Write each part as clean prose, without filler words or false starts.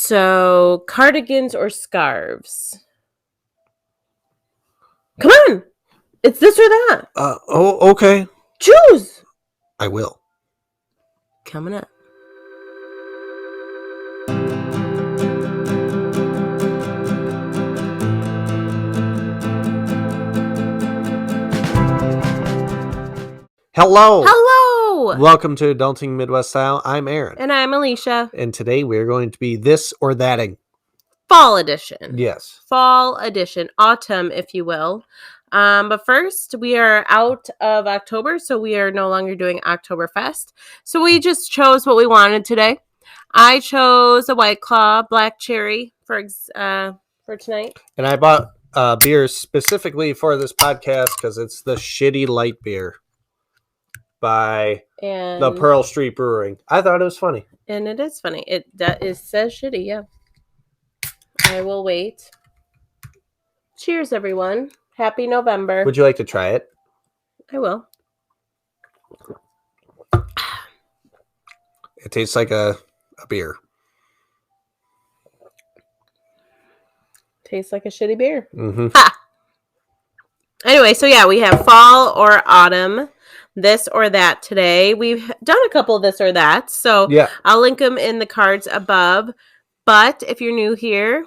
So, cardigans or scarves? Come on! It's this or that. Okay. Choose! I will. Coming up. Hello. Hello! Welcome to Adulting Midwest Style. I'm Aaron. And I'm Alicia. And today we're going to be this or thatting. Fall edition. Yes. Fall edition. Autumn, if you will. But first, we are out of October, so we are no longer doing Oktoberfest. So we just chose what we wanted today. I chose a White Claw Black Cherry for tonight. And I bought beer specifically for this podcast because it's the Shitty Light Beer by the Pearl Street Brewing. I thought it was funny. And it is funny. It says shitty, yeah. I will wait. Cheers, everyone. Happy November. Would you like to try it? I will. It tastes like a beer. Tastes like a shitty beer. Mm-hmm. Ha! Anyway, so yeah, we have fall or autumn, this or that today. We've done a couple of this or that, so yeah. I'll link them in the cards above. But if you're new here,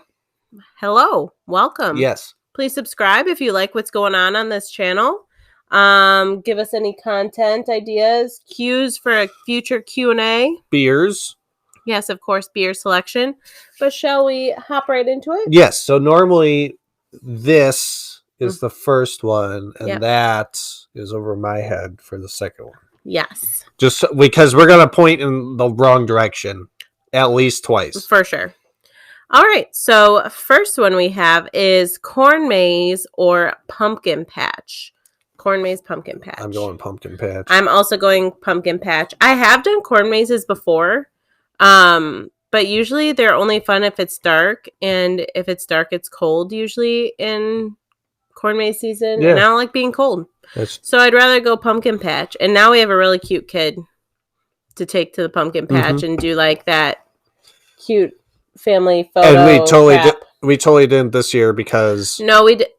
hello, welcome. Yes. Please subscribe if you like what's going on this channel. Give us any content ideas, cues for a future Q&A. Beers. Yes, of course, beer selection. But shall we hop right into it? Yes. So normally this is the first one, and that is over my head for the second one. Yes. Just because we're going to point in the wrong direction at least twice. For sure. All right. So first one we have is corn maze or pumpkin patch. Corn maze, pumpkin patch. I'm going pumpkin patch. I'm also going pumpkin patch. I have done corn mazes before. But usually they're only fun if it's dark, and if it's dark, it's cold usually in corn maze season. Yeah. And I don't like being cold. So I'd rather go pumpkin patch. And now we have a really cute kid to take to the pumpkin patch and do like that cute family photo. And we totally didn't this year because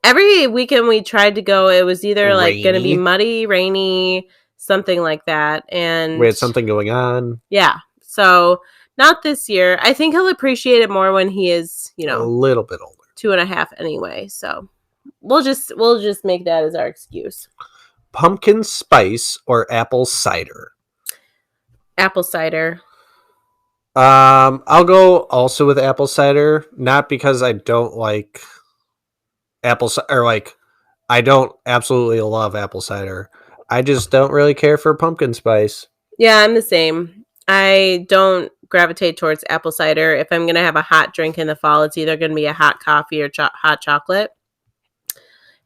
every weekend we tried to go, it was either like going to be muddy, rainy, something like that. And we had something going on. Yeah. So not this year. I think he'll appreciate it more when he is, a little bit older. 2.5 anyway. So we'll just make that as our excuse. Pumpkin spice or apple cider? Apple cider. I'll go also with apple cider, not because I don't like apple cider, or like I don't absolutely love apple cider. I just don't really care for pumpkin spice. Yeah, I'm the same. I don't gravitate towards apple cider. If I'm going to have a hot drink in the fall, it's either going to be a hot coffee or hot chocolate.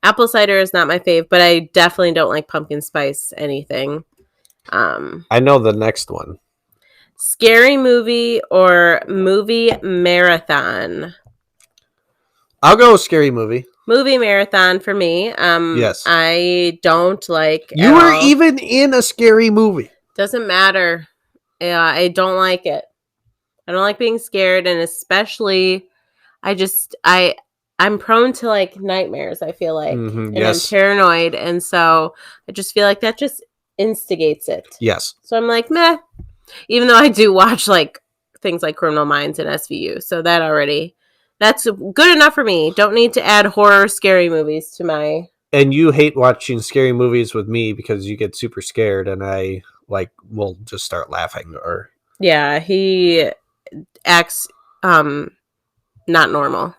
Apple cider is not my fave, but I definitely don't like pumpkin spice anything. I know the next one. Scary movie or movie marathon? I'll go scary movie. Movie marathon for me. Yes. I don't like... You were even in a scary movie. Doesn't matter. Yeah, I don't like it. I don't like being scared, and especially, I'm prone to like nightmares, I feel like. And I'm paranoid, and so I just feel like that just instigates it. Yes. So I'm like, meh. Even though I do watch like things like Criminal Minds and SVU, so that's good enough for me. Don't need to add horror scary movies to my... And you hate watching scary movies with me because you get super scared, and I will just start laughing. Or yeah, he acts not normal.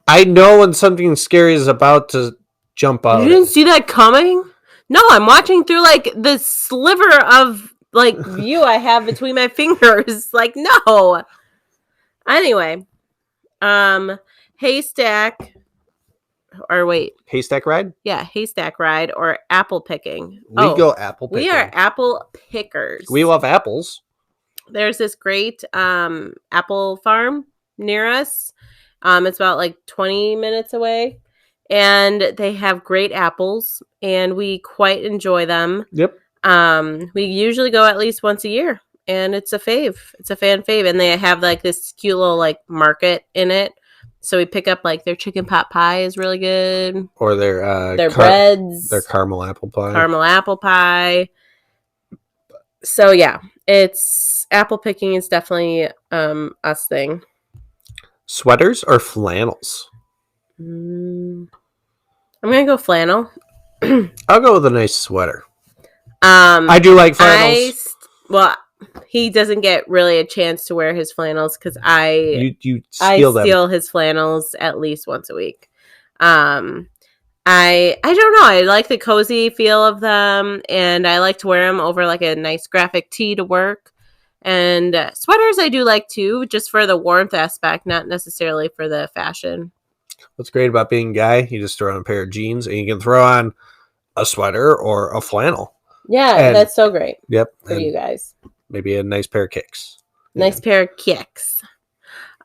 I know when something scary is about to jump out. You didn't see that coming? No, I'm watching through like the sliver of like view I have between my fingers. Like, no. Anyway, Haystack ride? Yeah, haystack ride or apple picking. We go apple picking. We are apple pickers. We love apples. There's this great apple farm near us. It's about like 20 minutes away. And they have great apples, and we quite enjoy them. Yep. We usually go at least once a year. and it's a fave. It's a fan fave, and they have like this cute little like market in it. So we pick up like their chicken pot pie is really good. Or their Their breads, their caramel apple pie. caramel apple pie. So yeah, it's apple picking is definitely us thing. Sweaters or flannels? I'm gonna go flannel. I'll go with a nice sweater. I do like flannels. Well, he doesn't get really a chance to wear his flannels because You I steal them. steal his flannels at least once a week. I don't know. I like the cozy feel of them, and I like to wear them over like a nice graphic tee to work. And sweaters I do like too, just for the warmth aspect, not necessarily for the fashion. What's great about being a guy, you just throw on a pair of jeans and you can throw on a sweater or a flannel. Yeah, and that's so great. Yep. For you guys. Maybe a nice pair of kicks. Nice pair of kicks.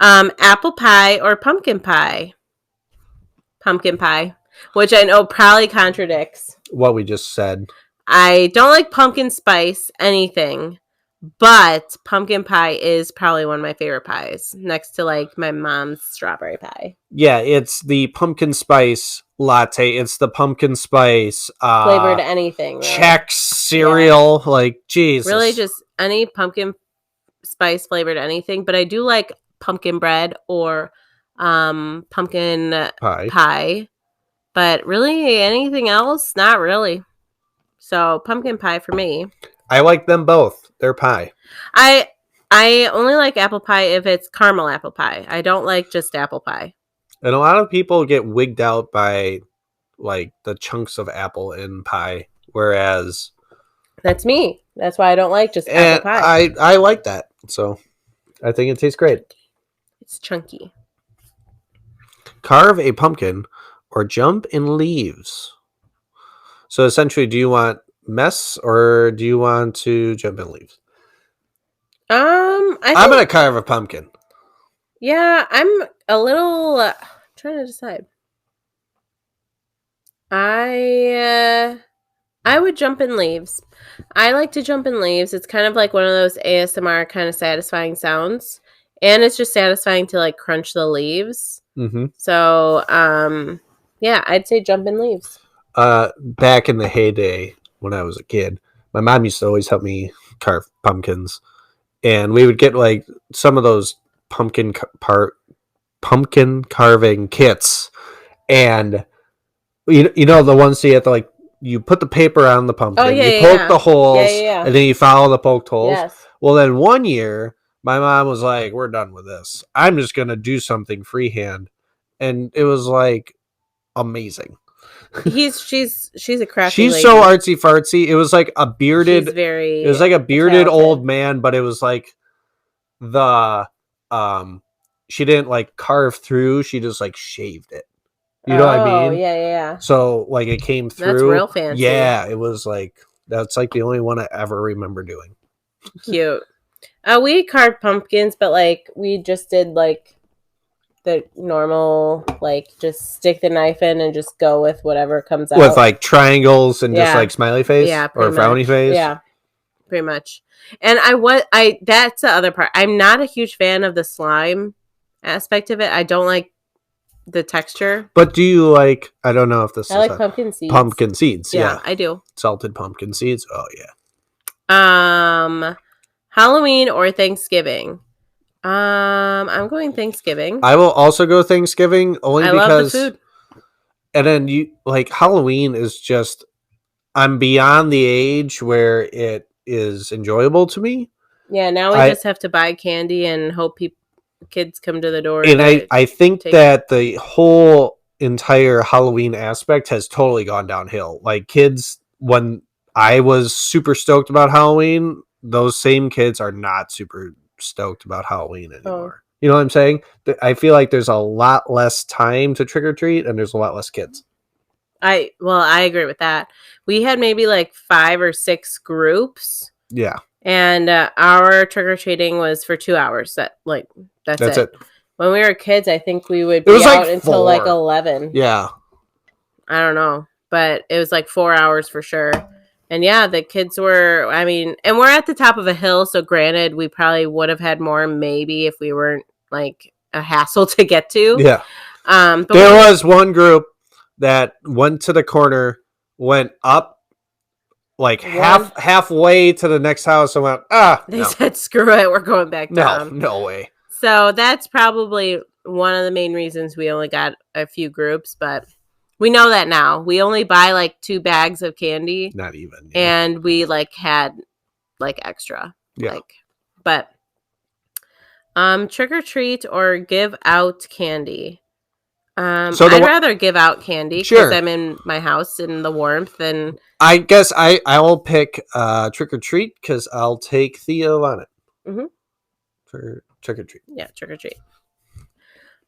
Apple pie or pumpkin pie? Pumpkin pie, which I know probably contradicts what we just said. I don't like pumpkin spice anything, but pumpkin pie is probably one of my favorite pies, next to like my mom's strawberry pie. Yeah, it's the pumpkin spice latte. It's the pumpkin spice flavored anything. Right? Chex cereal. Yeah. Like, Jesus. Really just any pumpkin spice flavored anything. But I do like pumpkin bread or pumpkin pie. But really anything else? Not really. So pumpkin pie for me. I like them both. They're pie. I only like apple pie if it's caramel apple pie. I don't like just apple pie. And a lot of people get wigged out by like the chunks of apple in pie, whereas that's me. That's why I don't like just apple pie. I like that. So I think it tastes great. It's chunky. Carve a pumpkin or jump in leaves. So essentially, do you want mess or do you want to jump in leaves? I'm gonna carve a pumpkin. Yeah, I'm a little trying to decide. I would jump in leaves. I like to jump in leaves. It's kind of like one of those ASMR kind of satisfying sounds, and it's just satisfying to like crunch the leaves. Mm-hmm. So, yeah, I'd say jump in leaves. Back in the heyday when I was a kid, my mom used to always help me carve pumpkins, and we would get like some of those pumpkin carving kits, and you know the ones you have to like you put the paper on the pumpkin, you poke the holes, and then you follow the poked holes. Yes. Well, then one year my mom was like, "We're done with this. I'm just gonna do something freehand," and it was like amazing. She's a crafty she's lady. So artsy fartsy. It was like a bearded it was like a bearded talented old man, but it was like the she didn't like carve through, she just like shaved it. You know what I mean? Yeah. So like it came through. That's real fancy. Yeah, it was like that's like the only one I ever remember doing. Cute. We carved pumpkins, but like we just did like the normal, like just stick the knife in and just go with whatever comes out. With like triangles and just like smiley face or frowny face. Yeah, pretty much. And that's the other part. I'm not a huge fan of the slime aspect of it. I don't like the texture. But do you like, I don't know if this I like pumpkin seeds. Pumpkin seeds, yeah. I do. Salted pumpkin seeds, oh yeah. Halloween or Thanksgiving? I'm going Thanksgiving. I will also go Thanksgiving only because love the food. And then you like Halloween is just I'm beyond the age where it is enjoyable to me. Yeah, now we just have to buy candy and hope kids come to the door. And I think that the whole entire Halloween aspect has totally gone downhill. Like kids, when I was super stoked about Halloween, those same kids are not super stoked about Halloween anymore. You know what I'm saying? I feel like there's a lot less time to trick or treat and there's a lot less kids. I agree with that. We had maybe like 5 or 6 groups. Yeah. And our trick or treating was for 2 hours. That's it. When we were kids, I think we would be out until like 11. Yeah. I don't know, but it was like 4 hours for sure. And yeah, the kids were, I mean, and we're at the top of a hill, so granted, we probably would have had more maybe if we weren't like a hassle to get to. Yeah. But there was one group that went to the corner, went up like halfway to the next house and went, they said, screw it, we're going back down. No way. So that's probably one of the main reasons we only got a few groups, but we know that now. We only buy like 2 bags of candy. Not even. Yeah. And we like had like extra. Yeah. Like, but trick or treat or give out candy. So I'd rather give out candy because I'm in my house in the warmth, and I guess I will pick trick or treat because I'll take Theo on it for trick or treat. Yeah, trick or treat.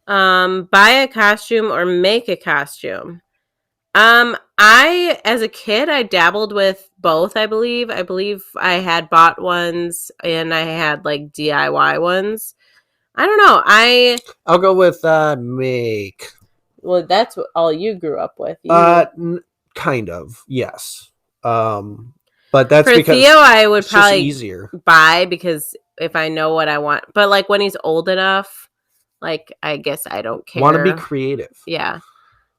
Buy a costume or make a costume. I as a kid I dabbled with both. I believe I had bought ones and I had like DIY ones. I don't know. I'll go with make. Well, that's all you grew up with. Kind of, yes. But that's for because Theo, I would probably easier buy because if I know what I want. But like when he's old enough, like I guess I don't care. Want to be creative, yeah.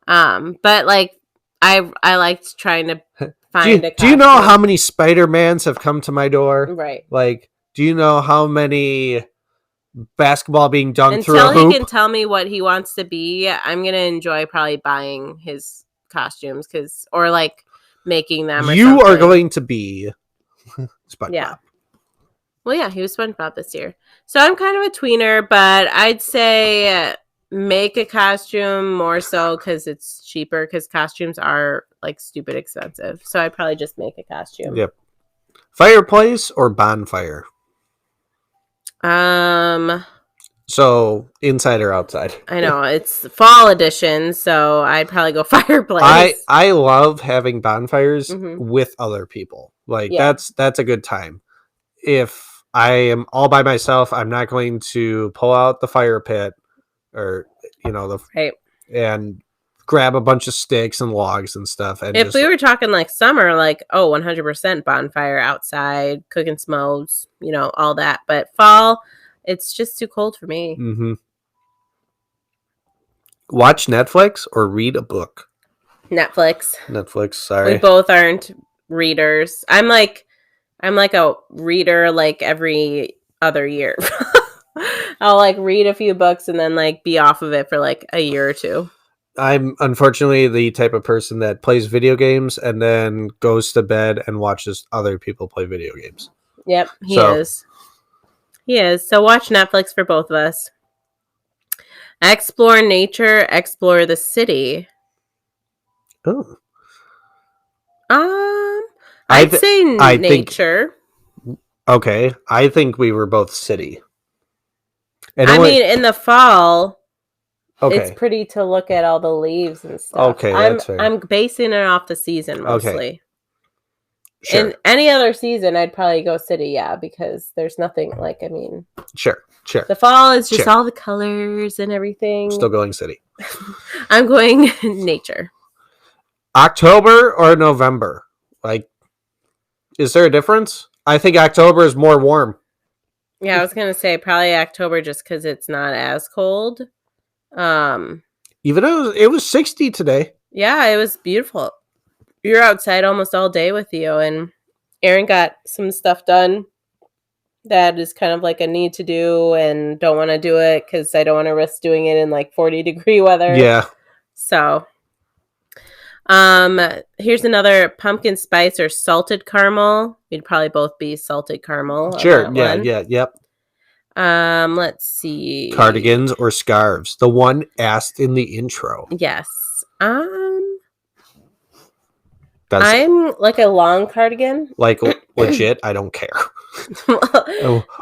But like I liked trying to find do you know how many Spider-Mans have come to my door? Right. Like, do you know how many basketball being dunked through a hoop? Until he can tell me what he wants to be, I'm gonna enjoy probably buying his costumes or like making them. You are going to be SpongeBob. Yeah. Well, yeah, he was SpongeBob this year, so I'm kind of a tweener, but I'd say make a costume more so because it's cheaper. Because costumes are like stupid expensive, so I'd probably just make a costume. Yep. Fireplace or bonfire? So inside or outside? I know it's fall edition, so I'd probably go fireplace. I love having bonfires with other people. Like that's a good time. If I am all by myself, I'm not going to pull out the fire pit or and grab a bunch of sticks and logs and stuff. And if we were talking like summer, like 100% bonfire outside, cooking smokes, all that. But fall, it's just too cold for me. Watch Netflix or read a book? Netflix. Sorry, we both aren't readers. I'm like a reader like every other year. I'll like read a few books and then like be off of it for like a year or two. I'm unfortunately the type of person that plays video games and then goes to bed and watches other people play video games. Yep, he is. He is. So watch Netflix for both of us. Explore nature, explore the city. Oh. I'd say nature. Okay, I think we were both city. And in the fall, it's pretty to look at all the leaves and stuff. Okay, that's fair. I'm basing it off the season mostly. Okay. Sure. In any other season, I'd probably go city, because there's nothing Sure. The fall is just all the colors and everything. Still going city. I'm going nature. October or November? Like, is there a difference? I think October is more warm. Yeah, I was going to say probably October just because it's not as cold. Even though it was 60 today. Yeah, it was beautiful. We were outside almost all day with Theo, and Aaron got some stuff done that is kind of like a need to do and don't want to do it because I don't want to risk doing it in like 40-degree weather. Yeah. So, here's another pumpkin spice or salted caramel. We'd probably both be salted caramel. Sure. Yep. Let's see. Cardigans or scarves? The one asked in the intro. Yes. I'm like a long cardigan. Like legit, I don't care.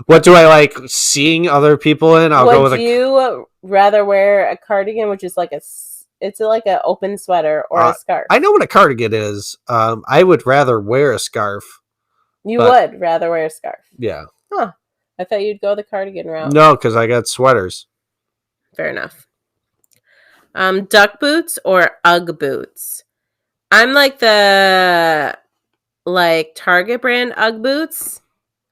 What do I like seeing other people in? Would you rather wear a cardigan, which is like it's like an open sweater, or a scarf? I know what a cardigan is. I would rather wear a scarf. You would rather wear a scarf? Yeah. Huh. I thought you'd go the cardigan route. No, because I got sweaters. Fair enough. Duck boots or Ugg boots? I'm like the like Target brand Ugg boots.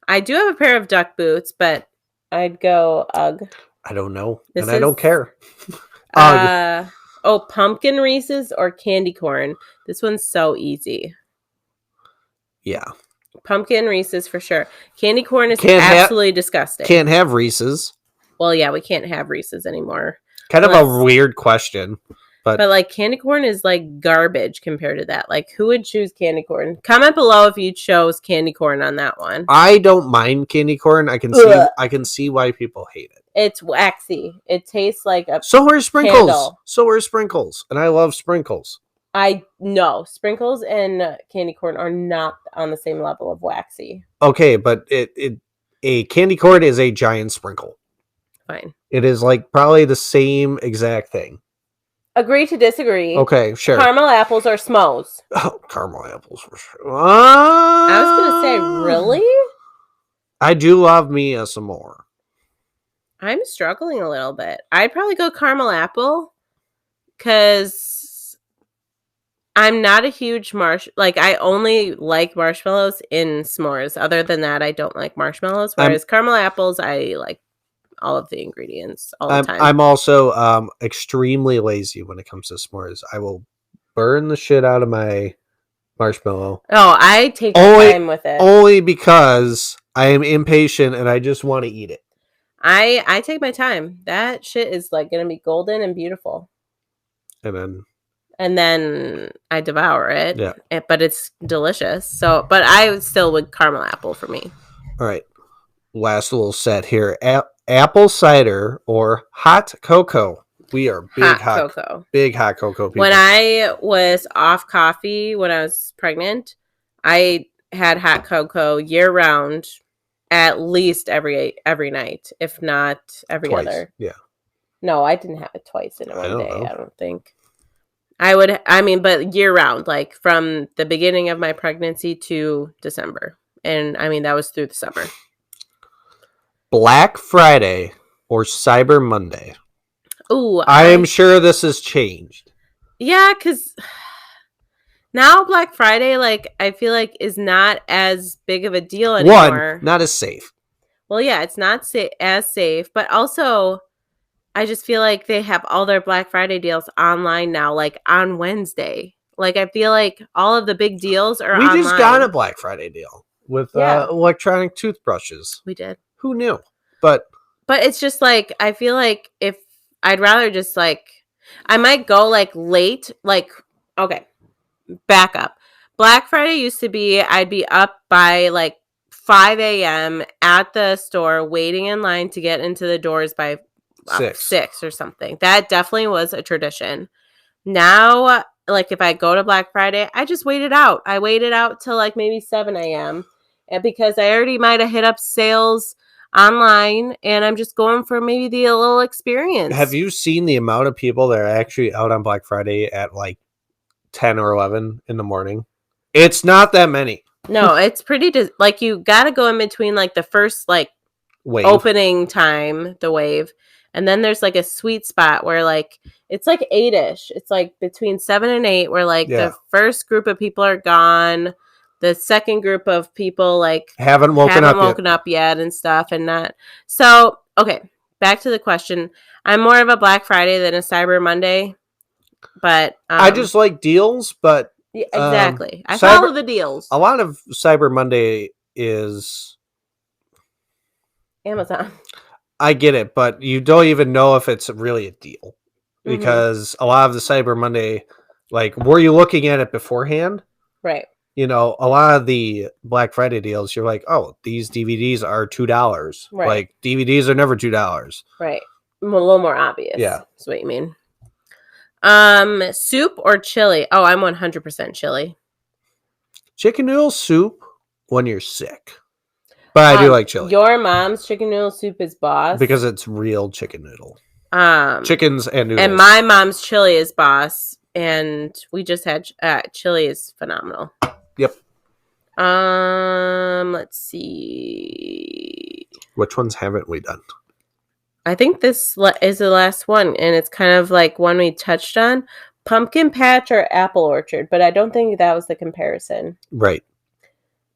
I do have a pair of duck boots, but I'd go Ugg. I don't know, This and I don't is care. Ugh. pumpkin Reese's or candy corn. This one's so easy. Yeah. Pumpkin Reese's for sure. Candy corn is Can't absolutely disgusting. Can't have Reese's. Well, yeah, we can't have Reese's anymore. Kind of a weird question. But like candy corn is like garbage compared to that. Like who would choose candy corn? Comment below if you chose candy corn on that one. I don't mind candy corn. I can see why people hate it. It's waxy. It tastes like a So are sprinkles. candle. So are sprinkles. And I love sprinkles. I know sprinkles and candy corn are not on the same level of waxy. Okay, but a candy corn is a giant sprinkle. Fine. It is like probably the same exact thing. Agree to disagree. Okay, sure. Caramel apples or s'mores? Oh, caramel apples for sure. I was gonna say, really? I do love me a s'more. I'm struggling a little bit. I'd probably go caramel apple because I'm not a huge I only like marshmallows in s'mores. Other than that, I don't like marshmallows. Whereas caramel apples, I like all of the ingredients all the time. I'm also extremely lazy when it comes to s'mores. I will burn the shit out of my marshmallow. Oh, I take my time with it. Only because I am impatient and I just want to eat it. I take my time. That shit is like gonna be golden and beautiful. And then I devour it. Yeah. But it's delicious. So, but I still would caramel apple for me. All right. Last little set here. Apple cider or hot cocoa. We are big hot cocoa people. When I was off coffee when I was pregnant, I had hot cocoa year round, at least every night, if not every twice. other. Yeah. No, I didn't have it twice in one day. I don't think. But year round, like from the beginning of my pregnancy to December. And I mean, that was through the summer. Black Friday or Cyber Monday? Ooh, I am sure this has changed. Yeah, because now Black Friday, like, I feel like is not as big of a deal anymore. One, not as safe. Well, yeah, it's not as safe, but also I just feel like they have all their Black Friday deals online now, like on Wednesday. Like, I feel like all of the big deals are online. We just got a Black Friday deal with electronic toothbrushes. We did. Who knew? But it's just like, I feel like if I'd rather just like, I might go like late, like, okay, back up. Black Friday used to be, I'd be up by like 5 a.m. at the store waiting in line to get into the doors by 6 or something. That definitely was a tradition. Now, like if I go to Black Friday, I just wait it out. I waited out till like maybe 7 a.m. because I already might have hit up sales online and I'm just going for maybe the little experience. Have you seen the amount of people that are actually out on Black Friday at like 10 or 11 in the morning? It's not that many. No, it's pretty like you got to go in between like the first like wave. Opening time, the wave, and then there's like a sweet spot where like it's like 8ish. It's like between 7 and 8 where like the first group of people are gone. The second group of people like haven't woken up yet and stuff and not. So, okay, back to the question. I'm more of a Black Friday than a Cyber Monday, but I just like deals, but yeah, exactly. I follow the deals. A lot of Cyber Monday is Amazon. I get it, but you don't even know if it's really a deal because a lot of the Cyber Monday, like, were you looking at it beforehand? Right. You know, a lot of the Black Friday deals, you're like, oh, these DVDs are $2. Right. Like, DVDs are never $2. Right. A little more obvious. Yeah. That's what you mean. Soup or chili? Oh, I'm 100% chili. Chicken noodle soup when you're sick. But I do like chili. Your mom's chicken noodle soup is boss. Because it's real chicken noodle. Chickens and noodles. And my mom's chili is boss. And we just had chili is phenomenal. Yep. Let's see. Which ones haven't we done? I think this is the last one, and it's kind of like one we touched on. Pumpkin patch or apple orchard, but I don't think that was the comparison. Right.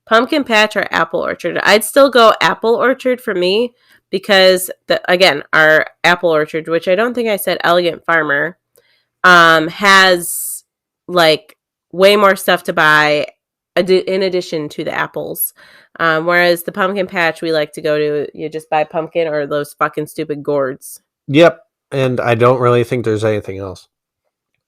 Pumpkin patch or apple orchard? I'd still go apple orchard for me because again, our apple orchard, which I don't think I said Elegant Farmer, has like way more stuff to buy in addition to the apples. Whereas the pumpkin patch we like to go to, you just buy pumpkin or those fucking stupid gourds. Yep, and I don't really think there's anything else.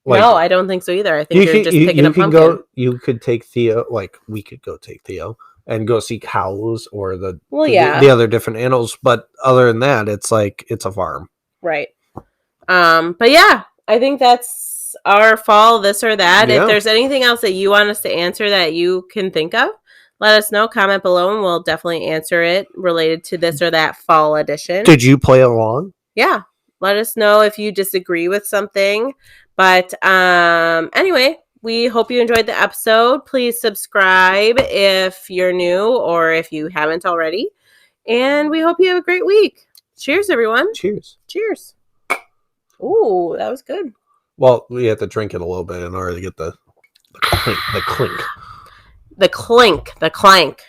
Like, no, I don't think so either. I think you're just picking a pumpkin. You could take Theo, like we could go take Theo and go see cows or the other different animals. But other than that, it's like it's a farm, right? But yeah, I think that's our fall this or that. Yeah. If there's anything else that you want us to answer that you can think of, let us know. Comment below, and we'll definitely answer it related to this or that fall edition. Did you play along? Yeah, let us know if you disagree with something. But anyway, we hope you enjoyed the episode. Please subscribe if you're new or if you haven't already. And we hope you have a great week. Cheers, everyone. Cheers. Cheers. Ooh, that was good. Well, we have to drink it a little bit in order to get the clink. The clink. The clank.